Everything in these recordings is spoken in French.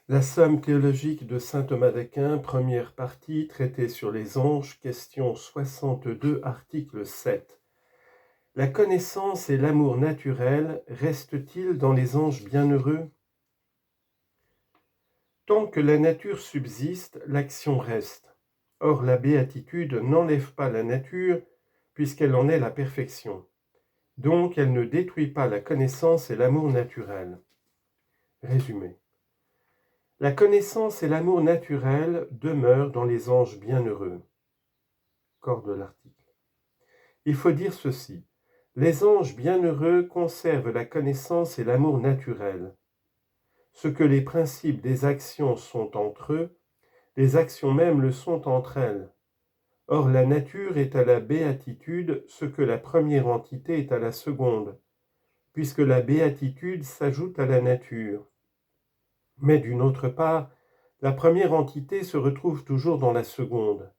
La somme théologique de saint Thomas d'Aquin, première partie, traité sur les anges, question 62, article 7. La connaissance et l'amour naturel restent-ils dans les anges bienheureux? Tant que la nature subsiste, l'action reste. Or, la béatitude n'enlève pas la nature, puisqu'elle en est la perfection. Donc, elle ne détruit pas la connaissance et l'amour naturel. Résumé. La connaissance et l'amour naturel demeurent dans les anges bienheureux. Corps de l'article. Il faut dire ceci. Les anges bienheureux conservent la connaissance et l'amour naturel. Ce que les principes des actions sont entre eux, les actions mêmes le sont entre elles. Or, la nature est à la béatitude ce que la première entité est à la seconde, puisque la béatitude s'ajoute à la nature. Mais d'une autre part, la première entité se retrouve toujours dans la seconde.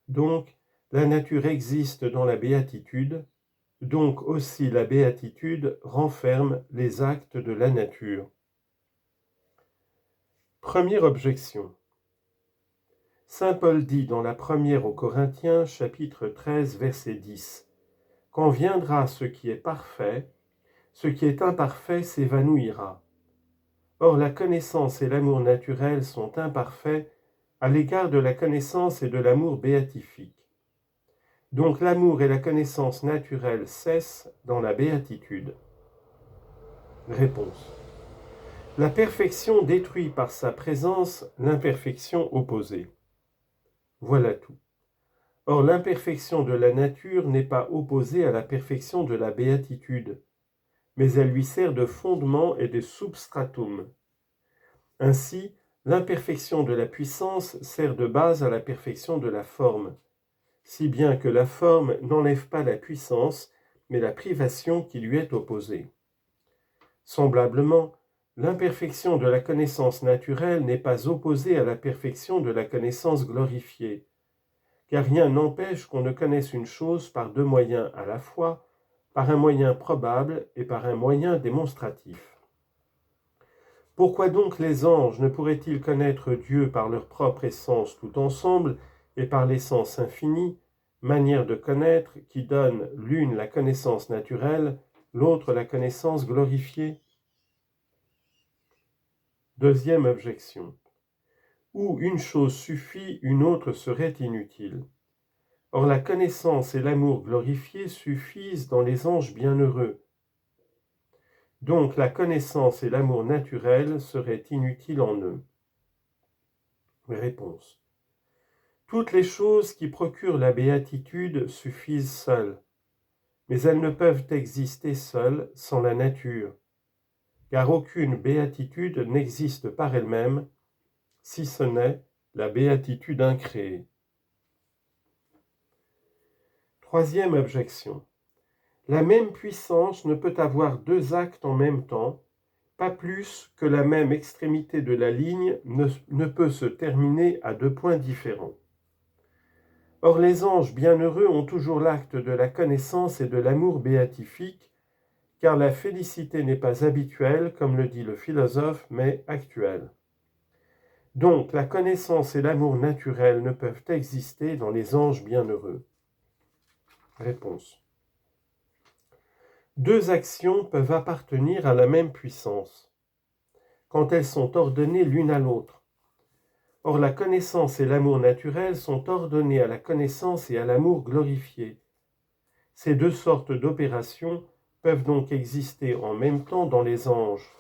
Donc, la nature existe dans la béatitude, donc aussi la béatitude renferme les actes de la nature. Première objection. Saint Paul dit dans la première aux Corinthiens, chapitre 13, verset 10, « Quand viendra ce qui est parfait, ce qui est imparfait s'évanouira. » Or, la connaissance et l'amour naturel sont imparfaits à l'égard de la connaissance et de l'amour béatifique. Donc l'amour et la connaissance naturelle cessent dans la béatitude. Réponse. La perfection détruit par sa présence l'imperfection opposée. Voilà tout. Or, l'imperfection de la nature n'est pas opposée à la perfection de la béatitude, mais elle lui sert de fondement et de substratum. Ainsi, l'imperfection de la puissance sert de base à la perfection de la forme, si bien que la forme n'enlève pas la puissance, mais la privation qui lui est opposée. Semblablement, l'imperfection de la connaissance naturelle n'est pas opposée à la perfection de la connaissance glorifiée, car rien n'empêche qu'on ne connaisse une chose par deux moyens à la fois, par un moyen probable et par un moyen démonstratif. Pourquoi donc les anges ne pourraient-ils connaître Dieu par leur propre essence tout ensemble et par l'essence infinie, manière de connaître qui donne l'une la connaissance naturelle, l'autre la connaissance glorifiée? Deuxième objection. Où une chose suffit, une autre serait inutile. Or la connaissance et l'amour glorifié suffisent dans les anges bienheureux. Donc la connaissance et l'amour naturel seraient inutiles en eux. Réponse. Toutes les choses qui procurent la béatitude suffisent seules, mais elles ne peuvent exister seules sans la nature, car aucune béatitude n'existe par elle-même, si ce n'est la béatitude incréée. Troisième objection. La même puissance ne peut avoir deux actes en même temps, pas plus que la même extrémité de la ligne ne peut se terminer à deux points différents. Or les anges bienheureux ont toujours l'acte de la connaissance et de l'amour béatifique, car la félicité n'est pas habituelle, comme le dit le philosophe, mais actuelle. Donc la connaissance et l'amour naturel ne peuvent exister dans les anges bienheureux. Réponse. Deux actions peuvent appartenir à la même puissance, quand elles sont ordonnées l'une à l'autre. Or la connaissance et l'amour naturel sont ordonnés à la connaissance et à l'amour glorifié. Ces deux sortes d'opérations peuvent donc exister en même temps dans les anges,